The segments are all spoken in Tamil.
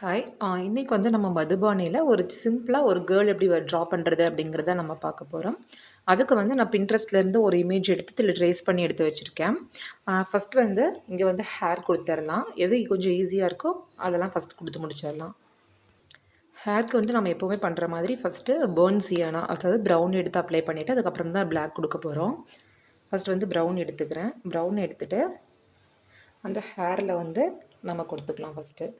ஹாய். இன்னைக்கு வந்து நம்ம மதுபானியில ஒரு சிம்பிளா ஒரு கேர்ள் எப்படி ட்ரா பண்ணுறது அப்படிங்கிறத நம்ம பார்க்க போகிறோம். அதுக்கு வந்து நான் பின்ட்ரெஸ்ட்லேருந்து ஒரு இமேஜ் எடுத்து இதில் ட்ரேஸ் பண்ணி எடுத்து வச்சுருக்கேன். ஃபஸ்ட் வந்து இங்கே வந்து ஹேர் கொடுத்துடலாம். எது கொஞ்சம் ஈஸியாக இருக்கோ அதெல்லாம் ஃபஸ்ட் கொடுத்து முடிச்சிடலாம். ஹேர்க்கு வந்து நம்ம எப்போவுமே பண்ணுற மாதிரி ஃபஸ்ட்டு பேர்ன் சியானா, அதாவது ப்ரௌன் எடுத்து அப்ளை பண்ணிவிட்டு அதுக்கப்புறம் தான் பிளாக் கொடுக்க போகிறோம். ஃபஸ்ட் வந்து ப்ரௌன் எடுத்துக்கிறேன். ப்ரௌன் எடுத்துகிட்டு அந்த ஹேரில் வந்து நம்ம கொடுத்துக்கலாம் ஃபஸ்ட்டு.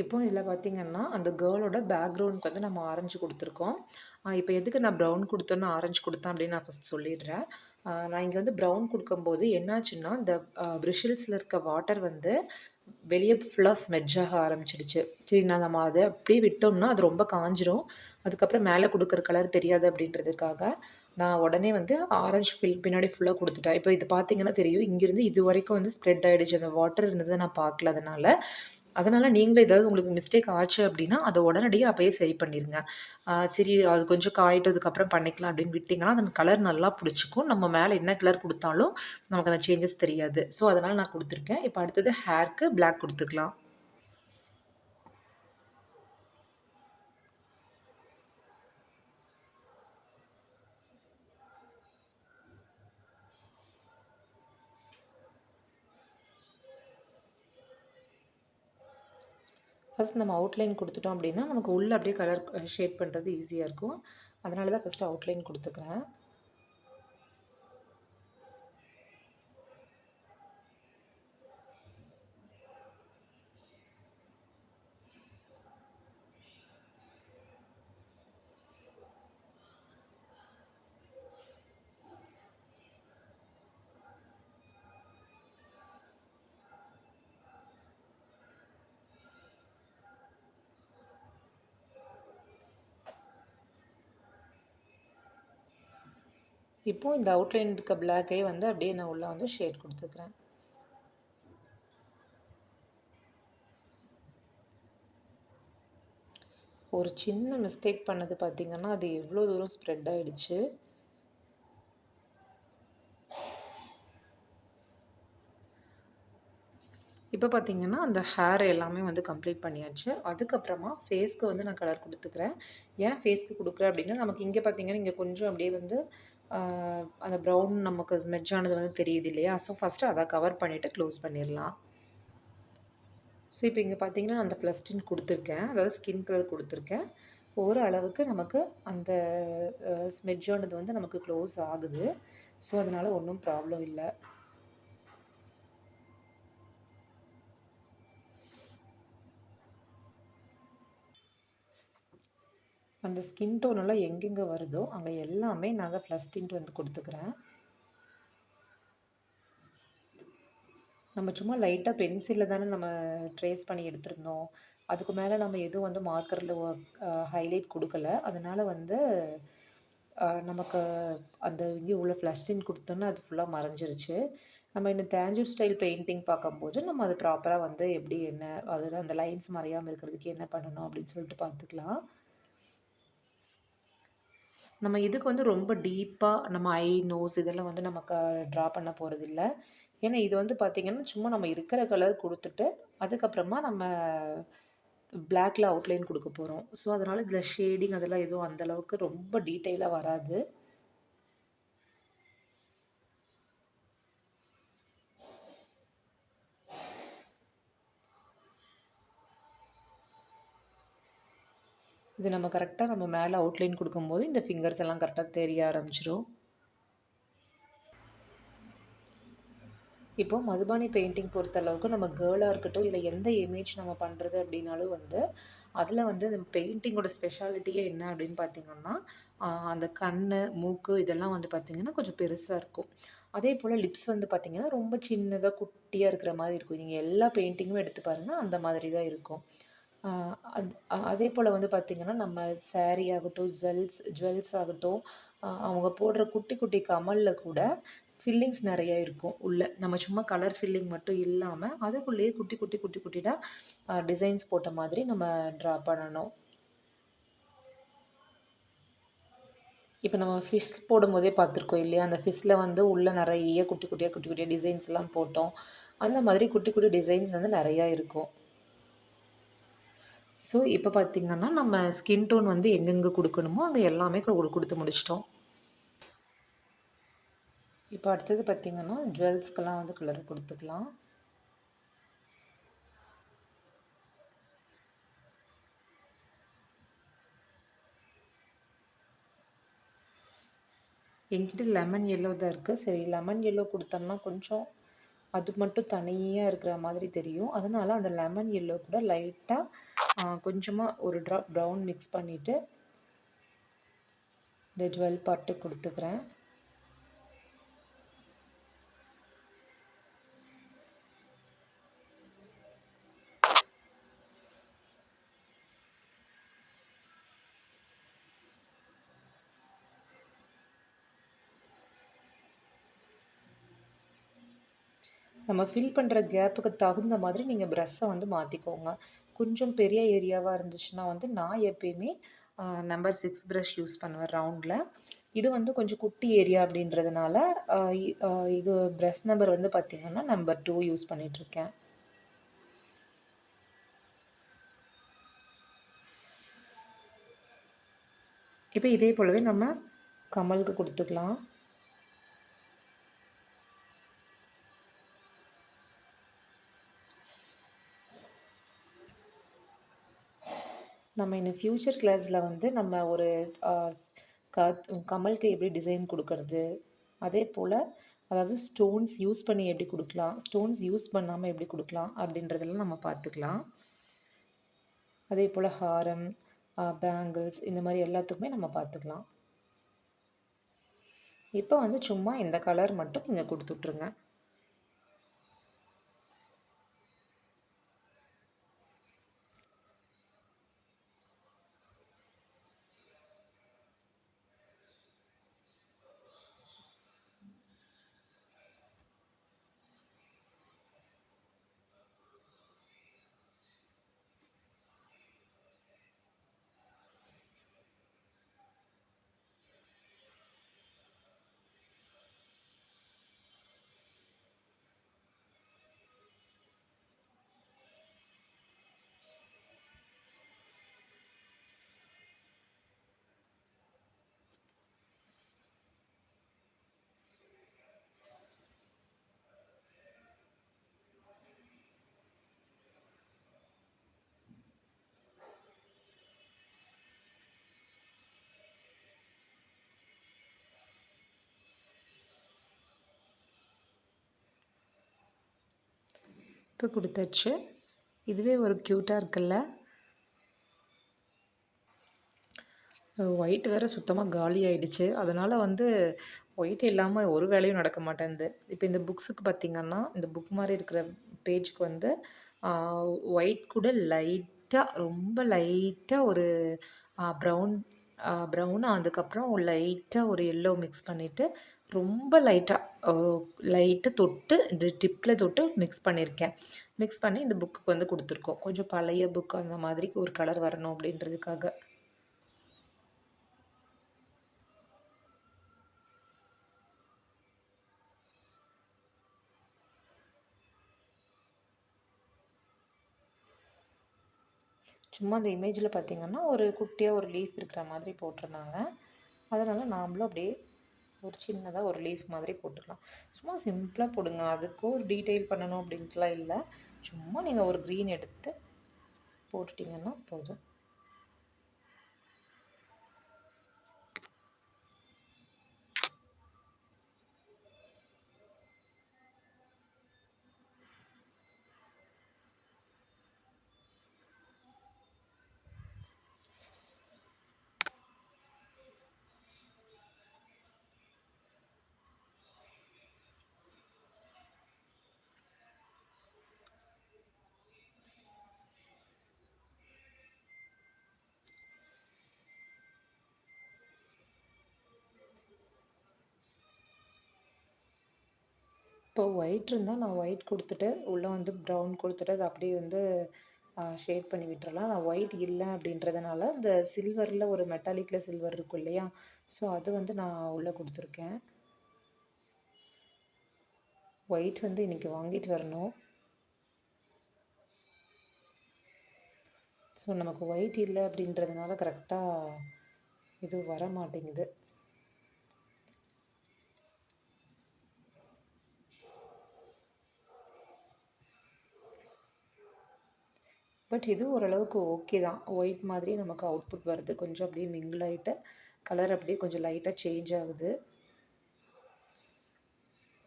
இப்போ இதில் பார்த்திங்கன்னா அந்த கேர்ளோட பேக்ரவுண்டுக்கு வந்து நம்ம ஆரஞ்சு கொடுத்துருக்கோம். இப்போ எதுக்கு நான் ப்ரௌன் கொடுத்தோன்னு ஆரஞ்சு கொடுத்தேன் அப்படின்னு நான் ஃபஸ்ட் சொல்லிடுறேன். நான் இங்கே வந்து ப்ரௌன் கொடுக்கும்போது என்னாச்சுன்னா இந்த ப்ரிஷில்ஸில் இருக்க வாட்டர் வந்து வெளியே ஃபுல்லாக ஸ்மெட்ஜ் ஆக ஆரம்பிச்சிடுச்சு. சரி, நம்ம அதை அப்படியே விட்டோம்னா அது ரொம்ப காஞ்சிரும். அதுக்கப்புறம் மேலே கொடுக்குற கலர் தெரியாது அப்படின்றதுக்காக நான் உடனே வந்து ஆரஞ்சு பின்னாடி ஃபுல்லாக கொடுத்துட்டேன். இப்போ இது பார்த்தீங்கன்னா தெரியும், இங்கேருந்து இது வரைக்கும் வந்து ஸ்ப்ரெட் ஆகிடுச்சு. அந்த வாட்டர் இருந்ததை நான் பார்க்கல. அதனால் நீங்களும் ஏதாவது உங்களுக்கு மிஸ்டேக் ஆச்சு அப்படின்னா அதை உடனடியாக அப்போயே சரி பண்ணிடுங்க. சரி, அது கொஞ்சம் காயிட்டதுக்கப்புறம் பண்ணிக்கலாம் அப்படின்னு விட்டிங்கன்னா அந்த கலர் நல்லா பிடிச்சிக்கும். நம்ம மேலே என்ன கலர் கொடுத்தாலும் நமக்கு அந்த சேஞ்சஸ் தெரியாது. ஸோ அதனால் நான் கொடுத்துருக்கேன். இப்போ அடுத்தது ஹேர்க்கு பிளாக் கொடுத்துக்கலாம். ஃபஸ்ட் நம்ம அவுட்லைன் கொடுத்துட்டோம் அப்படின்னா நமக்கு உள்ளே அப்படியே கலர் ஷேட் பண்ணுறது ஈஸியாக இருக்கும். அதனால தான் ஃபஸ்ட்டு அவுட்லைன் கொடுத்துக்கிறேன். இப்போது இந்த அவுட்லைன் இருக்க பிளாக்கே வந்து அப்படியே நான் உள்ளே வந்து ஷேட் கொடுத்துக்கிறேன். ஒரு சின்ன மிஸ்டேக் பண்ணது பார்த்திங்கன்னா அது எவ்வளோ தூரம் ஸ்ப்ரெட் ஆகிடுச்சு. இப்போ பார்த்திங்கன்னா அந்த ஹேர் எல்லாமே வந்து கம்ப்ளீட் பண்ணியாச்சு. அதுக்கப்புறமா ஃபேஸ்க்கு வந்து நான் கலர் கொடுத்துக்கிறேன். ஏன் ஃபேஸ்க்கு கொடுக்குறேன் அப்படின்னா நமக்கு இங்கே பார்த்திங்கன்னா இங்கே கொஞ்சம் அப்படியே வந்து அந்த ப்ரௌன் நமக்கு ஸ்மெட்ஜ் ஆனது வந்து தெரியுது இல்லையா? ஸோ ஃபஸ்ட்டு அதை கவர் பண்ணிவிட்டு க்ளோஸ் பண்ணிடலாம். ஸோ இப்போ இங்கே பார்த்தீங்கன்னா அந்த ப்ளஸ்டின் கொடுத்துருக்கேன், அதாவது ஸ்கின் கலர் கொடுத்துருக்கேன். ஓரளவுக்கு நமக்கு அந்த ஸ்மெட்ஜானது வந்து நமக்கு க்ளோஸ் ஆகுது. ஸோ அதனால் ஒன்றும் ப்ராப்ளம் இல்லை. அந்த ஸ்கின் டோனெல்லாம் எங்கெங்கே வருதோ அங்கே எல்லாமே நான் தான் ப்ளஸ்டின்ட்டு வந்து கொடுத்துக்கிறேன். நம்ம சும்மா லைட்டாக பென்சிலில் தானே நம்ம ட்ரேஸ் பண்ணி எடுத்திருந்தோம். அதுக்கு மேலே நம்ம எதுவும் வந்து மார்க்கரில் ஹைலைட் கொடுக்கல. அதனால் வந்து நமக்கு அந்த இங்கே உள்ள ஃப்ளஸ்டின் கொடுத்தோன்னா அது ஃபுல்லாக மறைஞ்சிருச்சு. நம்ம இந்த தேஞ்சூர் ஸ்டைல் பெயிண்டிங் பார்க்கும்போது நம்ம அது ப்ராப்பராக வந்து எப்படி என்ன அதில் அந்த லைன்ஸ் மறையாமல் இருக்கிறதுக்கு என்ன பண்ணணும் அப்படின்னு சொல்லிட்டு பார்த்துக்கலாம். நம்ம இதுக்கு வந்து ரொம்ப டீப்பாக நம்ம ஐ, நோஸ் இதெல்லாம் வந்து நமக்கு ட்ரா பண்ண போகிறதில்ல. ஏன்னா இது வந்து பார்த்திங்கன்னா சும்மா நம்ம இருக்கிற கலர் கொடுத்துட்டு அதுக்கப்புறமா நம்ம பிளாக்ல அவுட்லைன் கொடுக்க போகிறோம். ஸோ அதனால் இதில் ஷேடிங் அதெல்லாம் எதுவும் அந்தளவுக்கு ரொம்ப டீட்டெயிலாக வராது. இது நம்ம கரெக்டாக நம்ம மேலே அவுட்லைன் கொடுக்கும்போது இந்த ஃபிங்கர்ஸ் எல்லாம் கரெக்டாக தெரிய ஆரம்பிச்சிடும். இப்போது மதுபானி பெயிண்டிங் பொறுத்தளவுக்கு நம்ம கேர்ளாக இருக்கட்டும் இல்லை எந்த இமேஜ் நம்ம பண்ணுறது அப்படின்னாலும் வந்து அதில் வந்து இந்த பெயிண்டிங்கோட ஸ்பெஷாலிட்டியே என்ன அப்படின்னு பார்த்திங்கன்னா அந்த கண், மூக்கு இதெல்லாம் வந்து பார்த்திங்கன்னா கொஞ்சம் பெருசாக இருக்கும். அதே போல் லிப்ஸ் வந்து பார்த்திங்கன்னா ரொம்ப சின்னதாக குட்டியாக இருக்கிற மாதிரி இருக்கும். நீங்கள் எல்லா பெயிண்டிங்குமே எடுத்து பாருங்கள், அந்த மாதிரி தான் இருக்கும். அதே போல் வந்து பார்த்திங்கன்னா நம்ம சாரீ ஆகட்டும், ஜுவல்ஸ் ஆகட்டும், அவங்க போடுற குட்டி குட்டி கமலில் கூட ஃபில்லிங்ஸ் நிறைய இருக்கும் உள்ள. நம்ம சும்மா கலர் ஃபில்லிங் மட்டும் இல்லாமல் அதுக்குள்ளேயே குட்டி குட்டி குட்டி குட்டியாக டிசைன்ஸ் போட்ட மாதிரி நம்ம ட்ரா பண்ணணும். இப்போ நம்ம ஃபிஷ் போடும்போதே பார்த்துருக்கோம் இல்லையா, அந்த ஃபிஷ்ஷில் வந்து உள்ளே நிறைய குட்டி குட்டியாக குட்டி குட்டியாக டிசைன்ஸ்லாம் போட்டோம். அந்த மாதிரி குட்டி குட்டி டிசைன்ஸ் வந்து நிறையா இருக்கும். ஸோ இப்போ பார்த்திங்கன்னா நம்ம ஸ்கின் டோன் வந்து எங்கெங்கே கொடுக்கணுமோ அங்கே எல்லாமே கொடுத்து முடிச்சிட்டோம். இப்போ அடுத்தது பார்த்திங்கன்னா ஜுவல்ஸ்க்கெல்லாம் வந்து கலர் கொடுத்துக்கலாம். என்கிட்ட லெமன் எல்லோ தான் இருக்குது. சரி, லெமன் எல்லோ கொடுத்தோம்னா கொஞ்சம் அது மட்டும் தனியாக இருக்கிற மாதிரி தெரியும். அதனால் அந்த லெமன் எல்லோ கூட லைட்டாக கொஞ்சமாக ஒரு ட்ராப் ப்ரௌன் மிக்ஸ் பண்ணிவிட்டு இந்த ஜுவல் பார்ட்டு கொடுத்துக்கிறேன். நம்ம ஃபில் பண்ணுற கேப்புக்கு தகுந்த மாதிரி நீங்கள் ப்ரஷ்ஷை வந்து மாற்றிக்கோங்க. கொஞ்சம் பெரிய ஏரியாவாக இருந்துச்சுன்னா வந்து நான் எப்பயுமே நம்பர் 6 ப்ரஷ் யூஸ் பண்ணுவேன் ரவுண்டில். இது வந்து கொஞ்சம் குட்டி ஏரியா அப்படின்றதுனால இது ப்ரஷ் நம்பர் வந்து பார்த்திங்கன்னா நம்பர் 2 யூஸ் பண்ணிகிட்ருக்கேன். இப்போ இதே போலவே நம்ம கமலுக்கு கொடுத்துக்கலாம். நம்ம இன்னும் ஃப்யூச்சர் கிளாஸில் வந்து நம்ம ஒரு கமலுக்கு எப்படி டிசைன் கொடுக்கறது, அதே போல் அதாவது ஸ்டோன்ஸ் யூஸ் பண்ணி எப்படி கொடுக்கலாம், ஸ்டோன்ஸ் யூஸ் பண்ணாமல் எப்படி கொடுக்கலாம் அப்படின்றதெல்லாம் நம்ம பார்த்துக்கலாம். அதே போல் ஹாரம், பேங்கிள்ஸ் இந்த மாதிரி எல்லாத்துக்குமே நம்ம பார்த்துக்கலாம். இப்போ வந்து சும்மா இந்த கலர் மட்டும் நீங்கள் கொடுத்துட்ருங்க. இப்போ கொடுத்தாச்சு. இதுவே ஒரு க்யூட்டாக இருக்குல்ல. ஒயிட் வேறு சுத்தமாக காலி ஆகிடுச்சு. அதனால் வந்து ஒயிட் இல்லாமல் ஒரு வேலையும் நடக்க மாட்டேங்குது. இப்போ இந்த புக்ஸுக்கு பார்த்திங்கன்னா இந்த புக் மாதிரி இருக்கிற பேஜுக்கு வந்து ஒயிட் கூட லைட்டாக ரொம்ப லைட்டாக ஒரு ப்ரௌன் அதுக்கப்புறம் லைட்டாக ஒரு எல்லோ மிக்ஸ் பண்ணிவிட்டு ரொம்ப லைட்டாக தொட்டு இந்த டிப்பில் தொட்டு மிக்ஸ் பண்ணியிருக்கேன். மிக்ஸ் பண்ணி இந்த புக்குக்கு வந்து கொடுத்துருக்கோம். கொஞ்சம் பழைய புக் அந்த மாதிரி ஒரு கலர் வரணும் அப்படின்றதுக்காக. சும்மா அந்த இமேஜில் பார்த்திங்கன்னா ஒரு குட்டியாக ஒரு லீஃப் இருக்கிற மாதிரி போட்டிருந்தாங்க. அதனால் நாமளும் அப்படியே ஒரு சின்னதாக ஒரு லீஃப் மாதிரி போட்டுக்கலாம். சும்மா சிம்பிளாக போடுங்க. அதுக்கும் ஒரு டீட்டெயில் பண்ணணும் அப்படின்ட்டுலாம் இல்லை. சும்மா நீங்கள் ஒரு க்ரீன் எடுத்து போட்டுட்டிங்கன்னா போதும். இப்போ ஒயிட் இருந்தால் நான் ஒயிட் கொடுத்துட்டு உள்ளே வந்து ப்ரௌன் கொடுத்துட்டு அது அப்படியே வந்து ஷேட் பண்ணி விட்டுறலாம். நான் ஒயிட் இல்லை அப்படின்றதுனால இந்த சில்வரில் ஒரு மெட்டாலிக்கில் சில்வர் இருக்கும் இல்லையா, ஸோ அது வந்து நான் உள்ளே கொடுத்துருக்கேன். ஒயிட் வந்து இன்றைக்கி வாங்கிட்டு வரணும். ஸோ நமக்கு ஒயிட் இல்லை அப்படின்றதுனால கரெக்டாக இது வர மாட்டேங்குது. பட் இது ஓரளவுக்கு ஓகே தான். ஒயிட் மாதிரி நமக்கு அவுட்புட் வருது. கொஞ்சம் அப்படியே மிங்கிள் ஆகிட்டு கலர் அப்படியே கொஞ்சம் லைட்டாக சேஞ்ச் ஆகுது.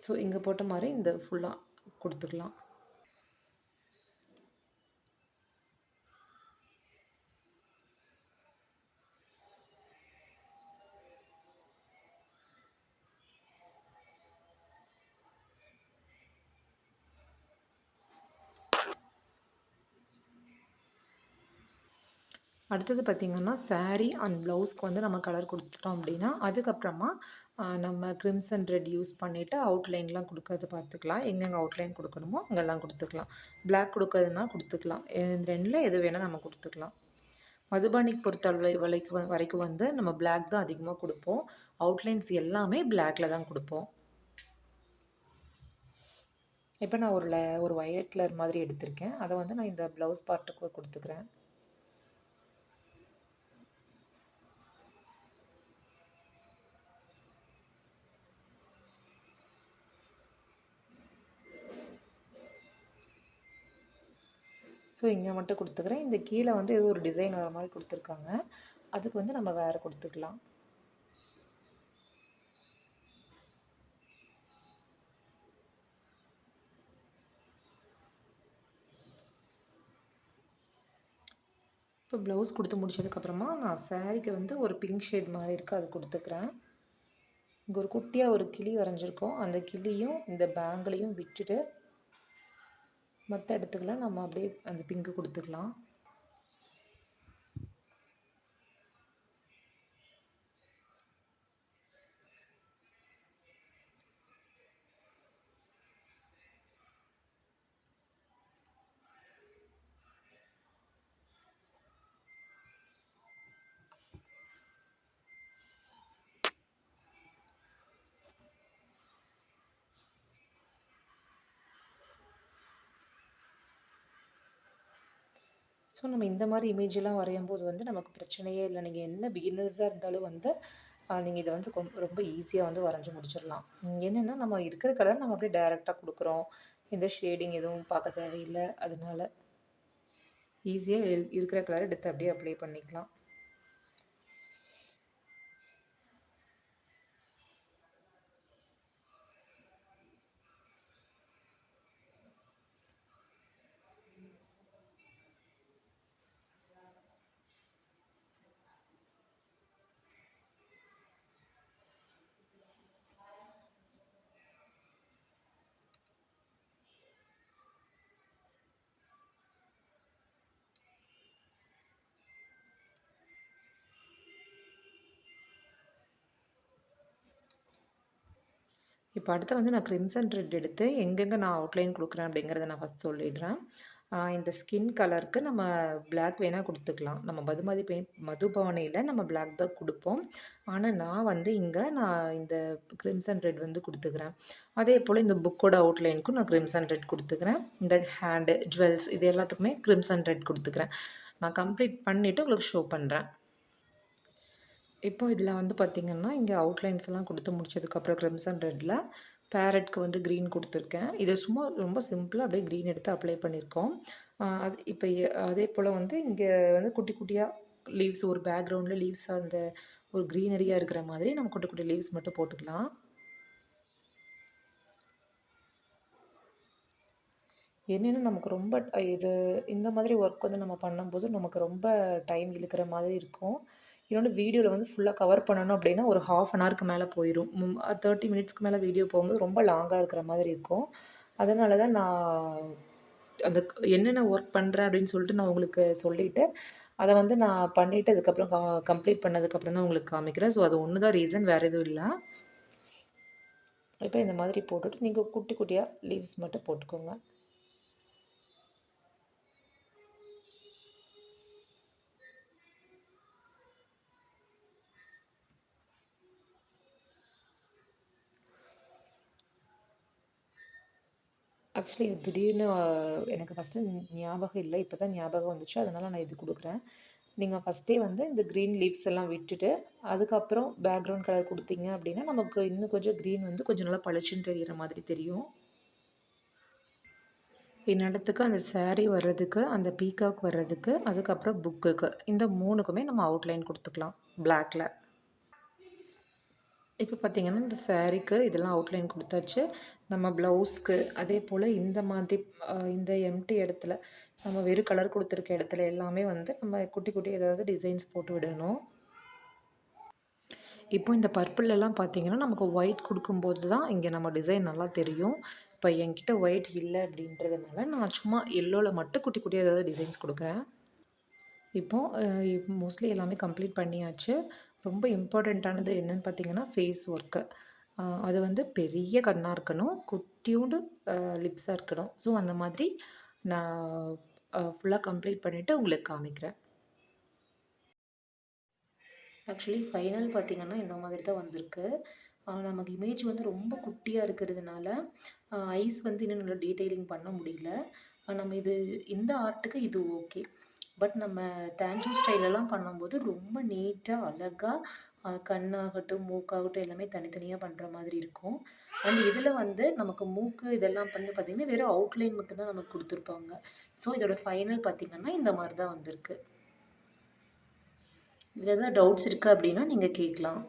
ஸோ இங்கே போட்ட மாதிரி இந்த ஃபுல்லாக கொடுத்துக்கலாம். அடுத்தது பார்த்திங்கன்னா சாரீ அண்ட் ப்ளவுஸ்க்கு வந்து நம்ம கலர் கொடுத்துட்டோம் அப்படின்னா அதுக்கப்புறமா நம்ம கிரிம்சன் ரெட் யூஸ் பண்ணிவிட்டு அவுட்லைன்லாம் கொடுக்கறது பார்த்துக்கலாம். எங்கெங்கே அவுட்லைன் கொடுக்கணுமோ அங்கெல்லாம் கொடுத்துக்கலாம். பிளாக் கொடுக்கறதுனா கொடுத்துக்கலாம். இந்த ரெண்டில் எது வேணால் நம்ம கொடுத்துக்கலாம். மதுபானிக்கு பொறுத்த வரைக்கும் வந்து நம்ம பிளாக் தான் அதிகமாக கொடுப்போம். அவுட்லைன்ஸ் எல்லாமே பிளாக்கில் தான் கொடுப்போம். இப்போ நான் ஒரு வயலட் கலர் மாதிரி எடுத்திருக்கேன். அதை வந்து நான் இந்த ப்ளவுஸ் பார்ட்டுக்கு கொடுத்துக்கிறேன். ஸோ இங்கே மட்டும் கொடுத்துக்கிறேன். இந்த கீழே வந்து ஏதோ ஒரு டிசைன் வர மாதிரி கொடுத்துருக்காங்க. அதுக்கு வந்து நம்ம வேறு கொடுத்துக்கலாம். இப்போ ப்ளவுஸ் கொடுத்து முடிச்சதுக்கப்புறமா நான் சாரீக்கு வந்து ஒரு பிங்க் ஷேட் மாதிரி இருக்குது, அது கொடுத்துக்கிறேன். இங்கே ஒரு குட்டியாக ஒரு கிளி வரைஞ்சிருக்கோம். அந்த கிளியும் இந்த பேங்கிளையும் விட்டுட்டு மற்ற இடத்துக்குலாம் நம்ம அப்படியே அந்த பிங்க்கு கொடுத்துக்கலாம். ஸோ நம்ம இந்த மாதிரி இமேஜெல்லாம் வரையும் போது வந்து நமக்கு பிரச்சனையே இல்லை. நீங்கள் என்ன பிகினர்ஸாக இருந்தாலும் வந்து நீங்கள் இதை வந்து ரொம்ப ஈஸியாக வந்து வரைஞ்சி முடிச்சிடலாம். என்னென்னா நம்ம இருக்கிற கலர் நம்ம அப்படியே டைரெக்டாக கொடுக்குறோம். எந்த ஷேடிங் எதுவும் பார்க்க தேவையில்லை. அதனால ஈஸியாக இருக்கிற கலர் எடுத்து அப்படியே அப்ளை பண்ணிக்கலாம். இப்போ அடுத்து வந்து நான் கிரிம்சன் ரெட் எடுத்து எங்கெங்கே நான் அவுட்லைன் கொடுக்குறேன் அப்படிங்கிறத நான் ஃபஸ்ட் சொல்லிடுறேன். இந்த ஸ்கின் கலருக்கு நம்ம பிளாக் வேணால் கொடுத்துக்கலாம். நம்ம மதுபானியில் நம்ம பிளாக் தான் கொடுப்போம். ஆனால் நான் வந்து இங்கே நான் இந்த கிரிம்சன் ரெட் வந்து கொடுத்துக்கிறேன். அதே போல் இந்த புக்கோட அவுட்லைனுக்கும் நான் கிரிம்சன் ரெட் கொடுத்துக்கிறேன். இந்த ஹேண்டு ஜுவல்ஸ் இது எல்லாத்துக்குமே கிரிம்சன் ரெட் கொடுத்துக்கிறேன். நான் கம்ப்ளீட் பண்ணிவிட்டு உங்களுக்கு ஷோ பண்ணுறேன். இப்போ இதில் வந்து பார்த்திங்கன்னா இங்கே அவுட்லைன்ஸ்லாம் கொடுத்து முடிச்சதுக்கப்புறம் கிரிம்சன் ரெட்டில் பேரட்க்கு வந்து க்ரீன் கொடுத்துருக்கேன். இதை சும்மா ரொம்ப சிம்பிளாக அப்படியே க்ரீன் எடுத்து அப்ளை பண்ணியிருக்கோம். அது இப்போ அதே போல் வந்து இங்கே வந்து குட்டி குட்டியாக லீவ்ஸ் ஒரு பேக்ரவுண்டில் லீவ்ஸ் அந்த ஒரு க்ரீனரியாக இருக்கிற மாதிரி நம்ம குட்டி குட்டி லீவ்ஸ் மட்டும் போட்டுக்கலாம். என்னென்னா நமக்கு ரொம்ப இது இந்த மாதிரி ஒர்க் வந்து நம்ம பண்ணும்போது நமக்கு ரொம்ப டைம் இழுக்கிற மாதிரி இருக்கும். இன்னொன்று வீடியோவில் வந்து ஃபுல்லாக கவர் பண்ணணும் அப்படின்னா ஒரு 1/2 அன் ஹவருக்கு மேலே போயிடும். 30 மினிட்ஸ்க்கு மேலே வீடியோ போகும்போது ரொம்ப லாங்காக இருக்கிற மாதிரி இருக்கும். அதனால தான் நான் அந்த என்னென்ன ஒர்க் பண்ணுறேன் அப்படின்னு சொல்லிட்டு நான் உங்களுக்கு சொல்லிவிட்டு அதை வந்து நான் பண்ணிவிட்டு அதுக்கப்புறம் கம்ப்ளீட் பண்ணதுக்கப்புறம் தான் உங்களுக்கு காமிக்கிறேன். ஸோ அது ஒன்று தான் ரீசன், வேறு எதுவும் இல்லை. இப்போ இந்த மாதிரி போட்டுட்டு நீங்கள் குட்டி குட்டியாக லீவ்ஸ் மட்டும் போட்டுக்கோங்க. ஆக்சுவலி இது திடீர்னு எனக்கு ஃபஸ்ட்டு ஞாபகம் இல்லை. இப்போ தான் ஞாபகம் வந்துச்சு. அதனால் நான் இது கொடுக்குறேன். நீங்கள் ஃபஸ்ட்டே வந்து இந்த க்ரீன் லீவ்ஸ் எல்லாம் விட்டுட்டு அதுக்கப்புறம் பேக்ரவுண்ட் கலர் கொடுத்தீங்க அப்படின்னா நமக்கு இன்னும் கொஞ்சம் க்ரீன் வந்து கொஞ்சம் நல்லா பளிச்சுன்னு தெரிகிற மாதிரி தெரியும். என்னிடத்துக்கு அந்த saree வர்றதுக்கு, அந்த பீகாக் வர்றதுக்கு, அதுக்கப்புறம் புக்குக்கு இந்த 3க்குமே நம்ம அவுட்லைன் கொடுத்துக்கலாம் பிளாக்ல. இப்போ பார்த்தீங்கன்னா இந்த சாரீக்கு இதெல்லாம் அவுட்லைன் கொடுத்தாச்சு. நம்ம ப்ளவுஸ்க்கு அதே போல் இந்த மாதிரி இந்த எம்டி இடத்துல நம்ம வெறும் கலர் கொடுத்துருக்க இடத்துல எல்லாமே வந்து நம்ம குட்டி குட்டி ஏதாவது டிசைன்ஸ் போட்டு விடணும். இப்போ இந்த பர்பிளெல்லாம் பார்த்தீங்கன்னா நமக்கு ஒயிட் கொடுக்கும்போது தான் இங்கே நம்ம டிசைன் நல்லா தெரியும். இப்போ என்கிட்ட ஒயிட் இல்லை அப்படின்றதுனால நான் சும்மா எல்லோவில் மட்டும் குட்டி குட்டியாக ஏதாவது டிசைன்ஸ் கொடுக்குறேன். இப்போது மோஸ்ட்லி எல்லாமே கம்ப்ளீட் பண்ணியாச்சு. ரொம்ப இம்பார்ட்டண்ட்டானது என்னென்னு பார்த்தீங்கன்னா ஃபேஸ் ஒர்க்கு. அது வந்து பெரிய கண்ணாக இருக்கணும், குட்டியோண்டு லிப்ஸாக இருக்கணும். ஸோ அந்த மாதிரி நான் ஃபுல்லாக கம்ப்ளீட் பண்ணிவிட்டு உங்களுக்கு காமிக்கிறேன். ஆக்சுவலி ஃபைனல் பார்த்திங்கன்னா இந்த மாதிரி தான் வந்திருக்கு. நமக்கு இமேஜ் வந்து ரொம்ப குட்டியாக இருக்கிறதுனால ஐஸ் வந்து இன்னும் நல்லா டீட்டெயிலிங் பண்ண முடியல. நம்ம இந்த ஆர்ட்டுக்கு இது ஓகே. பட் நம்ம தேஞ்சூ ஸ்டைலெல்லாம் பண்ணும்போது ரொம்ப நீட்டாக அழகாக கண்ணாகட்டும் மூக்காகட்டும் எல்லாமே தனித்தனியாக பண்ணுற மாதிரி இருக்கும். அண்ட் இதில் வந்து நமக்கு மூக்கு இதெல்லாம் வந்து பார்த்திங்கன்னா வெறும் அவுட்லைன் மட்டும்தான் நமக்கு கொடுத்துருப்பாங்க. ஸோ இதோட ஃபைனல் பார்த்திங்கன்னா இந்த மாதிரி தான் வந்திருக்கு. இதில் எதாவது டவுட்ஸ் இருக்குது அப்படின்னா நீங்கள் கேட்கலாம்.